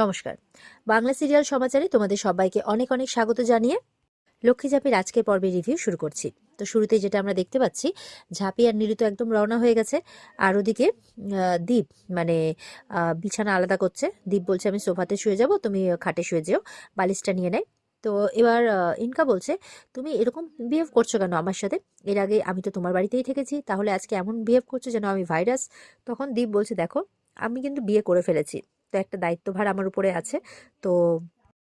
নমস্কার। বাংলা সিরিয়াল সমাচারে তোমাদের সবাইকে অনেক অনেক স্বাগত জানিয়ে লক্ষ্মী ঝাঁপির আজকের পর্বের রিভিউ শুরু করছি। তো শুরুতেই যেটা আমরা দেখতে পাচ্ছি, ঝাঁপি আর নীলু তো একদম রওনা হয়ে গেছে। আর ওদিকে দীপ মানে বিছানা আলাদা করছে। দীপ বলছে আমি সোফাতে শুয়ে যাব, তুমি খাটে শুয়ে যেও, বালিশটা নিয়ে নেয়। তো এবার ইনকা বলছে তুমি এরকম বিহেভ করছো কেন আমার সাথে? এর আগে আমি তো তোমার বাড়িতেই থেকেছি, তাহলে আজকে এমন বিহেভ করছো যেন আমি ভাইরাস। তখন দীপ বলছে দেখো আমি কিন্তু বিয়ে করে ফেলেছি, তো একটা দায়িত্বভার আমার উপরে আছে, তো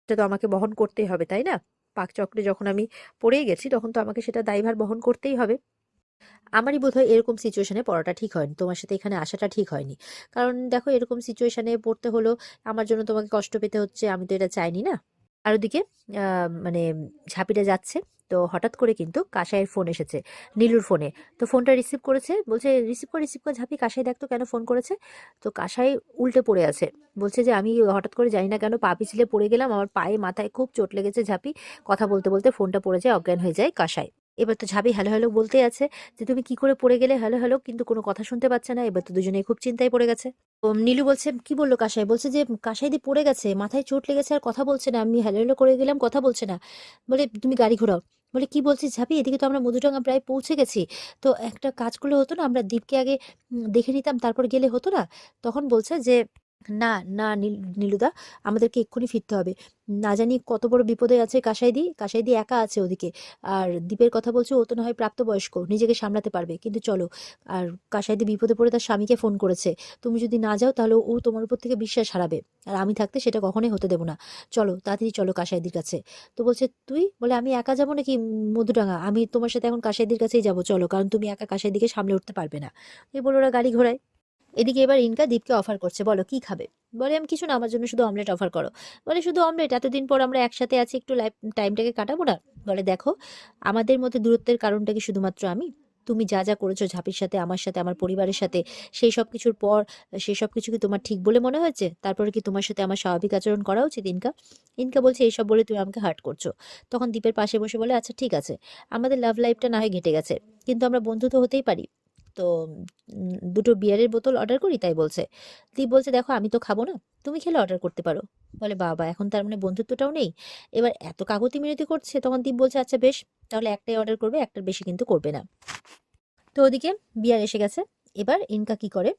এটা তো আমাকে বহন করতেই হবে, তাই না? পাকচক্রে যখন আমি পড়েই গেছি তখন তো আমাকে সেটা দায়ভার বহন করতেই হবে। আমারই বোধহয় এরকম সিচুয়েশনে পড়াটা ঠিক হয়নি, তোমার সাথে এখানে আসাটা ঠিক হয়নি। কারণ দেখো এরকম সিচুয়েশনে পড়তে হলো, আমার জন্য তোমাকে কষ্ট পেতে হচ্ছে, আমি তো এটা চাইনি না। আর ওদিকে মানে ঝাঁপিটা যাচ্ছে, তো হঠাৎ করে কিন্তু কাসাইয়ের ফোন এসেছে নীলুর ফোনে। তো ফোনটা রিসিভ করেছে, বলছে রিসিভ কর ঝাঁপি, কাসাই দেখতো কেন ফোন করেছে। তো কাসাই উল্টে পড়ে আছে, বলছে যে আমি হঠাৎ করে জানি না কেন পা পিছলে পড়ে গেলাম, আমার পায়ে মাথায় খুব চোট লেগেছে ঝাঁপি। কথা বলতে বলতে ফোনটা পড়ে যায়, অজ্ঞান হয়ে যায় কাসাই। এবার তো ঝাঁপি হ্যালো হ্যালো বলতে আছে যে তুমি কি করে পড়ে গেলে, হ্যালো হ্যালো, কিন্তু কোনো কথা শুনতে পাচ্ছে না। এবার তো দুজনেই খুব চিন্তায় পড়ে গেছে। তো নীলু বলছে কি বললো কাসাই, বলছে যে কাসাই দিয়ে পড়ে গেছে, মাথায় চোট লেগেছে আর কথা বলছে না, আমি হ্যালো হ্যালো করে গেলাম কথা বলছে না। বলে তুমি গাড়ি ঘোরাও। বলে কি বলছিস ঝাঁপি, এদিকে তো আমরা মধুডাঙ্গা প্রায় পৌঁছে গেছি, তো একটা কাজ করলে হতো না, আমরা দ্বীপকে আগে দেখে নিতাম তারপর গেলে হতো না? তখন বলছে যে না না নীলুদা, আমাদেরকে এক্ষুনি ফিরতে হবে। না জানি কত বড় বিপদে আছে কাসাইদি একা আছে ওদিকে। আর দ্বীপের কথা বলছে ও তো না হয় প্রাপ্তবয়স্ক, নিজেকে সামলাতে পারবে, কিন্তু চলো। আর কাসাইদি বিপদে পড়ে তার স্বামীকে ফোন করেছে, তুমি যদি না যাও তাহলে ও তোমার উপর থেকে বিশ্বাস হারাবে, আর আমি থাকতে সেটা কখনোই হতে দেবো না। চলো তাড়াতাড়ি চলো কাসাইদির কাছে। তো বলছে তুই, বলে আমি একা যাবো নাকি মধুডাঙ্গা, আমি তোমার সাথে এখন কাসাইদির কাছেই যাবো, চলো, কারণ তুমি একা কাসাইদিকে সামলে উঠতে পারবে না। এই বলে ওরা গাড়ি ঘোড়ায়। এদিকে এবার ইনকা দীপকে অফার করছে, বলো কি খাবে? বলে আমি কিছু না, আমার জন্য শুধু অমলেট অফার করো। বলে শুধু অমলেট? এতদিন পর আমরা একসাথে আছি, একটু লাইফ টাইমটাকে কাটাবো না? বলে দেখো আমাদের মধ্যে দূরত্বের কারণটা কি শুধুমাত্র আমি? তুমি যা যা করেছো ঝাঁপির সাথে, আমার সাথে, আমার পরিবারের সাথে, সেই সব কিছুর পর সেই সব কিছু কি তোমার ঠিক বলে মনে হয়েছে? তারপরে কি তোমার সাথে আমার স্বাভাবিক আচরণ করা উচিত ইনকা? ইনকা বলছে এইসব বলে তুমি আমাকে হার্ট করছো। তখন দীপের পাশে বসে বলে আচ্ছা ঠিক আছে, আমাদের লাভ লাইফটা না হয় ঘেটে গেছে, কিন্তু আমরা বন্ধু তো হতেই পারি। তো দুটো বিয়ারের বোতল অর্ডার করি, তাই বলছে। দীপ বলছে দেখো আমি তো খাবো না, তুমি খেলে অর্ডার করতে পারো। বলে বাবা, এখন তার মানে বন্ধুত্বটাও নেই? এবার এত কাকুতি মিনতি করছে, তখন দীপ বলছে আচ্ছা বেশ, তাহলে একটাই অর্ডার করবে, একটার বেশি কিন্তু করবে না। তো ওদিকে বিয়ার এসে গেছে। এবার ইনকা কি করে,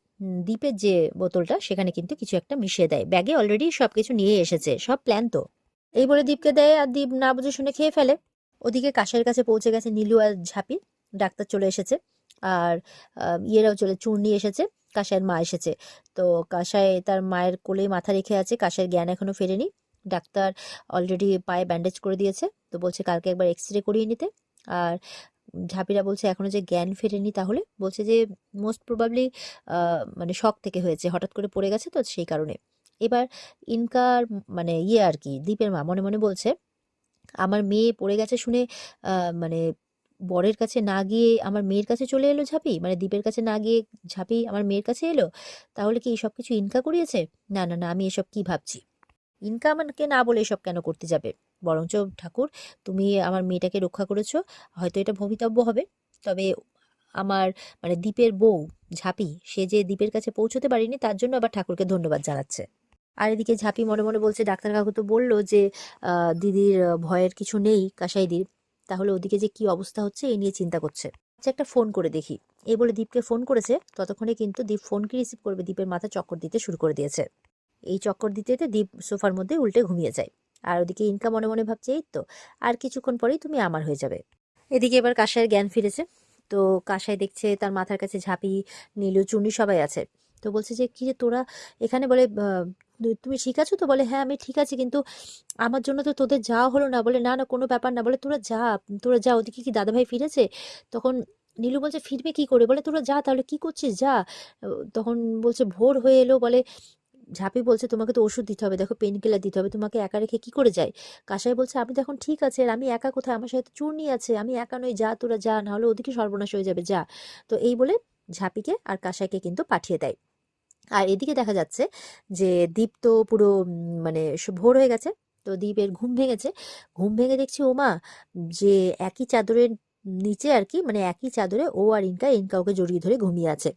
দীপের যে বোতলটা সেখানে কিন্তু কিছু একটা মিশিয়ে দেয়, ব্যাগে অলরেডি সবকিছু নিয়ে এসেছে, সব প্ল্যান তো। এই বলে দীপকে দেয়, আর দীপ না বুঝে শুনে খেয়ে ফেলে। ওদিকে কাশের কাছে পৌঁছে গেছে নীলু আর ঝাঁপি, ডাক্তার চলে এসেছে। আর ইয়েরাও চূর্ণি এসেছে, কাসাইয়ের মা এসেছে। তো কাসাই তার মায়ের কোলেই মাথা রেখে আছে, কাসাইয়ের জ্ঞান এখনো ফেরেনি। ডাক্তার অলরেডি পায়ে ব্যান্ডেজ করে দিয়েছে, তো বলছে কালকে একবার এক্সরে করিয়ে নিতে। আর ঝাঁপিরা বলছে এখনো যে জ্ঞান ফেরেনি, তাহলে বলছে যে মোস্ট প্রবাবলি মানে শক থেকে হয়েছে, হঠাৎ করে পড়ে গেছে তো সেই কারণে। এবার ইনকার মানে ইয়ে আর কি, দীপের মা মনে মনে বলছে আমার মেয়ে পড়ে গেছে শুনে মানে বরের কাছে না গিয়ে আমার মেয়ের কাছে চলে এলো ঝাঁপি, মানে দ্বীপের কাছে না গিয়ে ঝাঁপি আমার মেয়ের কাছে এলো, তাহলে কি সব কিছু ইনকা করিয়েছে? না না না, আমি এসব কি ভাবছি, ইনকা আমাকে না বলে এসব কেন করতে যাবে? বরঞ্চ ঠাকুর, তুমি আমার মেয়েটাকে রক্ষা করেছো, হয়তো এটা ভবিতব্য হবে, তবে আমার মানে দ্বীপের বউ ঝাঁপি, সে যে দ্বীপের কাছে পৌঁছতে পারিনি তার জন্য আবার ঠাকুরকে ধন্যবাদ জানাচ্ছে। আর এদিকে ঝাঁপি মনে মনে বলছে ডাক্তার কাকু তো বললো যে দিদির ভয়ের কিছু নেই কাসাইদির, তাহলে ওদিকে যে কি অবস্থা হচ্ছে এই নিয়ে চিন্তা করছে। আচ্ছা একটা ফোন করে দেখি, এই বলে দীপকে ফোন করেছে। ততক্ষণে কিন্তু দীপ ফোনকে রিসিভ করবে, দীপের মাথা চক্কর দিতে শুরু করে দিয়েছে। এই চক্কর দিতে দিতে দীপ সোফার মধ্যে উল্টে ঘুমিয়ে যায়। আর ওদিকে ইনকা মনে মনে ভাবছে এই তো আর কিছুক্ষণ পরেই তুমি আমার হয়ে যাবে। এদিকে এবার কাসাইয়ের জ্ঞান ফিরেছে। তো কাসাই দেখছে তার মাথার কাছে ঝাঁপি, নীলু, চুন্নি সবাই আছে। তো বলছে যে কি রে তোরা এখানে, বলে তুমি ঠিক আছো তো? বলে হ্যাঁ আমি ঠিক আছি, কিন্তু আমার জন্য তো তোদের যাওয়া হলো না। বলে না না কোনো ব্যাপার না, বলে তোরা যা ওদিকে কি দাদাভাই ফিরেছে? তখন নীলু বলছে ফিরবে কি করে? বলে তোরা যা, তাহলে কি করছিস যা। তখন বলছে ভোর হয়ে এলো। বলে ঝাঁপি বলছে তোমাকে তো ওষুধ দিতে হবে, দেখো পেন কিলার দিতে হবে, তোমাকে একা রেখে কি করে যায়? কাসাই বলছে আমি তো এখন ঠিক আছে, আর আমি একা কোথায়, আমার সাথে চূর্ণি আছে, আমি একা নই, যা তোরা যা, নাহলে ওদিকে সর্বনাশ হয়ে যাবে, যা। তো এই বলে ঝাঁপিকে আর কাসাইকে কিন্তু পাঠিয়ে দেয়। আর এদিকে দেখা যাচ্ছে যে দীপ তো পুরো মানে ভোর হয়ে গেছে। তো দীপের ঘুম ভেঙেছে, ঘুম ভেঙে দেখছি ওমা, যে একই চাদরের নিচে আর কি, মানে একই চাদরে ও আর ইনকা ওকে জড়িয়ে ধরে ঘুমিয়ে আছে।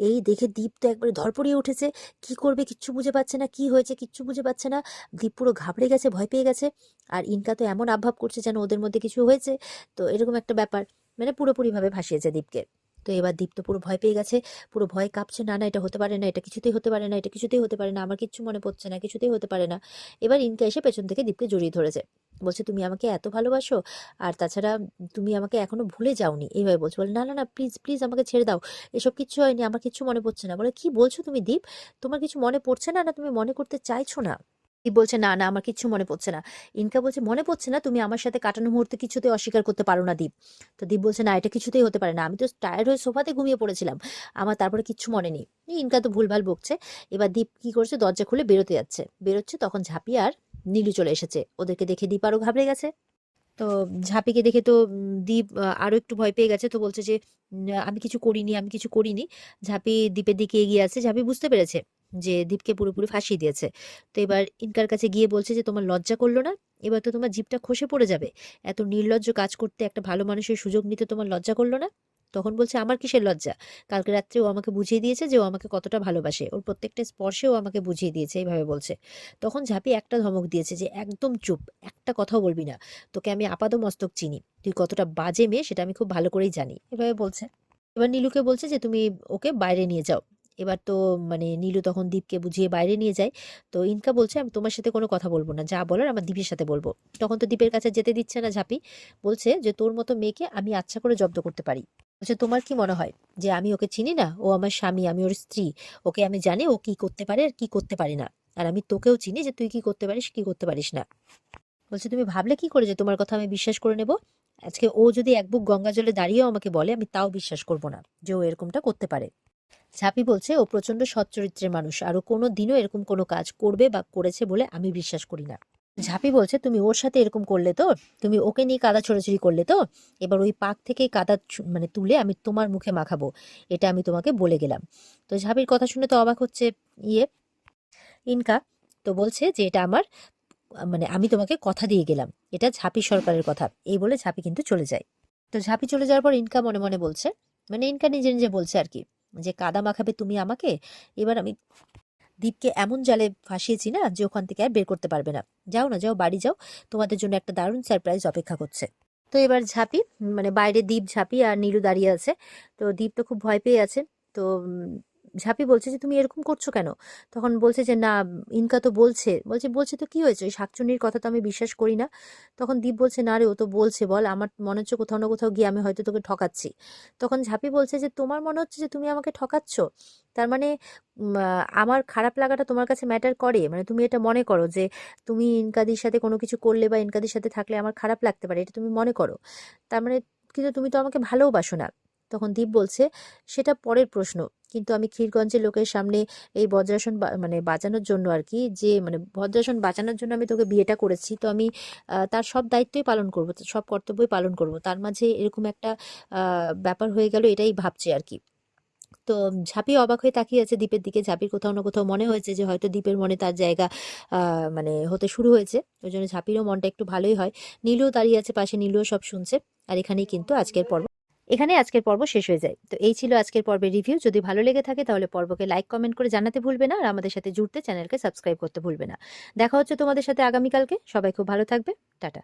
এই দেখে দীপ তো একবারে ধরপড়িয়ে উঠেছে। কি করবে কিচ্ছু বুঝে পাচ্ছে না, কি হয়েছে কিচ্ছু বুঝে পাচ্ছে না। দীপ পুরো ঘাবড়ে গেছে, ভয় পেয়ে গেছে। আর ইনকা তো এমন আবভাব করছে যেন ওদের মধ্যে কিছু হয়েছে। তো এরকম একটা ব্যাপার, মানে পুরোপুরিভাবে ভাসিয়েছে দীপকে। তো এবার দীপ তো পুরো ভয় পেয়ে গেছে, পুরো ভয় কাঁপছে, না না এটা হতে পারে না, এটা কিছুতেই হতে পারে না, এটা কিছুতেই হতে পারে না, আমার কিচ্ছু মনে পড়ছে না, কিছুতেই হতে পারে না। এবার ইনকা এসে পেছন থেকে দীপকে জড়িয়ে ধরেছে, বলছে তুমি আমাকে এত ভালোবাসো, আর তাছাড়া তুমি আমাকে এখনো ভুলে যাওনি, এইভাবে বলছে। বলে না না না, প্লিজ প্লিজ আমাকে ছেড়ে দাও, এসব কিচ্ছু হয়নি, আমার কিচ্ছু মনে পড়ছে না। বলে কি বলছো তুমি দীপ, তোমার কিছু মনে পড়ছে না, না তুমি মনে করতে চাইছো না? দীপ বলছে না না আমার কিচ্ছু মনে পড়ছে না। ইনকা বলছে মনে পড়ছে না, তুমি আমার সাথে কাটানো মুহূর্তে কিছুতেই অস্বীকার করতে পারো না দীপ। তো দীপ বলছে না এটা কিছুতেই হতে পারে না, আমি তো টায়ার্ড হয়ে সোফাতে ঘুমিয়ে পড়েছিলাম, আমার তারপরে কিচ্ছু মনে নেই। ইনকা তো ভুলভাল বকছে। এবার দীপ কি করছে, দরজা খুলে বেরোতে যাচ্ছে, বেরোচ্ছে, তখন ঝাঁপি আর নীলু চলে এসেছে। ওদেরকে দেখে দীপ আরো ঘাবড়ে গেছে। তো ঝাঁপিকে দেখে তো দীপ আরো একটু ভয় পেয়ে গেছে। তো বলছে যে আমি কিছু করিনি, আমি কিছু করিনি। ঝাঁপি দীপের দিকে এগিয়ে আছে। ঝাঁপি বুঝতে পেরেছে যে দীপকে পুরোপুরি ফাঁসিয়ে দিয়েছে। তো এবার ইনকার কাছে গিয়ে বলছে যে তোমার লজ্জা করলো না, এবার তো তোমার জিভটা খসে পড়ে যাবে, এত নির্লজ্জ কাজ করতে, একটা ভালো মানুষের সুযোগ নিতে তোমার লজ্জা করলো না? তখন বলছে আমার কিসের লজ্জা, কালকে রাত্রে ও আমাকে বুঝিয়ে দিয়েছে যে ও আমাকে কতটা ভালোবাসে, ওর প্রত্যেকটা স্পর্শে ও আমাকে বুঝিয়ে দিয়েছে, এইভাবে বলছে। তখন ঝাঁপি একটা ধমক দিয়েছে যে একদম চুপ, একটা কথাও বলবি না, তোকে আমি আপাদমস্তক চিনি, তুই কতটা বাজে মেয়ে সেটা আমি খুব ভালো করেই জানি, এভাবে বলছে। এবার নীলুকে বলছে যে তুমি ওকে বাইরে নিয়ে যাও। এবার তো মানে নীলু তখন দীপকে বুঝিয়ে বাইরে নিয়ে যায়। তো ইনকা বলছে আমি তোমার সাথে কোনো কথা বলবো না, যা বলার আমার দীপের সাথে বলবো। তখন তো দীপের কাছে যেতে দিচ্ছে না ঝাঁপি, বলছে যে তোর মতো মেয়েকে আমি আচ্ছা করে জব্দ করতে পারি। বলছে তোমার কি মনে হয় যে আমি ওকে চিনি না? ও আমার স্বামী, আমি ওর স্ত্রী, ওকে আমি জানি ও কি করতে পারে আর কি করতে পারে না। আর আমি তোকেও চিনি যে তুই কি করতে পারিস কি করতে পারিস না। বলছে তুমি ভাবলে কি করে যে তোমার কথা আমি বিশ্বাস করে নেব? আজকে ও যদি এক বুক গঙ্গা জলে দাঁড়িয়েও আমাকে বলে, আমি তাও বিশ্বাস করব না যে ও এরকমটা করতে পারে। ঝাঁপি বলছে ও প্রচন্ড সৎ চরিত্রের মানুষ, আর ও কোনো দিনও এরকম কোনো কাজ করবে বা করেছে বলে আমি বিশ্বাস করি না। ঝাঁপি বলছে তুমি ওর সাথে এরকম করলে তো, তুমি ওকে নিয়ে কাদা ছোড়াছুড়ি করলে তো, এবার ওই পাক থেকে কাদা মানে তুলে আমি তোমার মুখে মাখাবো, এটা আমি তোমাকে বলে গেলাম। তো ঝাঁপির কথা শুনে তো অবাক হচ্ছে ইয়ে ইনকা। তো বলছে যে এটা আমার মানে আমি তোমাকে কথা দিয়ে গেলাম, এটা ঝাঁপি সরকারের কথা, এই বলে ঝাঁপি কিন্তু চলে যায়। তো ঝাঁপি চলে যাওয়ার পর ইনকা মনে মনে বলছে, মানে ইনকা নিজে নিজে বলছে আর কি, যে কাদা মাখাবে তুমি আমাকে, এবার আমি দীপকে এমন জালে ফাঁসিয়েছি না যে ওখান থেকে আর বের করতে পারবে না। যাও না, যাও বাড়ি যাও, তোমাদের জন্য একটা দারুণ সারপ্রাইজ অপেক্ষা করছে। তো এবার ঝাঁপি মানে বাইরে দীপ, ঝাঁপি আর নীলু দাঁড়িয়ে আছে। তো দীপ তো খুব ভয় পেয়ে আছে। তো ঝাঁপি বলছে যে তুমি এরকম করছো কেন? তখন বলছে যে না, ইনকা তো বলছে, বলছে বলছে তো কি হয়েছে, ওই শাকচুন্নির কথা তো আমি বিশ্বাস করি না। তখন দীপ বলছে না রে, ও তো বলছে, বল, আমার মনে হচ্ছে কোথাও না কোথাও গিয়ে আমি হয়তো তোকে ঠকাচ্ছি। তখন ঝাঁপি বলছে যে তোমার মনে হচ্ছে যে তুমি আমাকে ঠকাচ্ছ, তার মানে আমার খারাপ লাগাটা তোমার কাছে ম্যাটার করে, মানে তুমি এটা মনে করো যে তুমি ইনকাদির সাথে কোনো কিছু করলে বা ইনকাদির সাথে থাকলে আমার খারাপ লাগতে পারে, এটা তুমি মনে করো, তার মানে কিন্তু তুমি তো আমাকে ভালোবাসো না। তখন দীপ বলছে সেটা পরের প্রশ্ন, কিন্তু আমি ক্ষীরগঞ্জের লোকের সামনে এই বজ্রাসন মানে বাঁচানোর জন্য আর কি, যে মানে বজ্রাসন বাঁচানোর জন্য আমি তোকে বিয়েটা করেছি, তো আমি তার সব দায়িত্বই পালন করব, সব কর্তব্যই পালন করব, তার মাঝে এরকম একটা ব্যাপার হয়ে গেল, এটাই ভাবছি আর কি। তো ঝাঁপি অবাক হয়ে তাকিয়ে আছে দ্বীপের দিকে। ঝাঁপির কোথাও না কোথাও মনে হয়েছে যে হয়তো দ্বীপের মনে তার জায়গা মানে হতে শুরু হয়েছে, ওই জন্য ঝাঁপিরও মনটা একটু ভালোই হয়। নীলুও দাঁড়িয়ে আছে পাশে, নীলুও সব শুনছে। আর এখানে আজকের পর্ব শেষ হয়ে যায়। তো এই ছিল আজকের পর্বের রিভিউ। যদি ভালো লেগে থাকে তাহলে পর্বকে লাইক কমেন্ট করে জানাতে ভুলবে না, আর আমাদের সাথে জুড়তে চ্যানেলকে সাবস্ক্রাইব করতে ভুলবে না। দেখা হচ্ছে তোমাদের সাথে আগামীকালকে। সবাই খুব ভালো থাকবে। টাটা।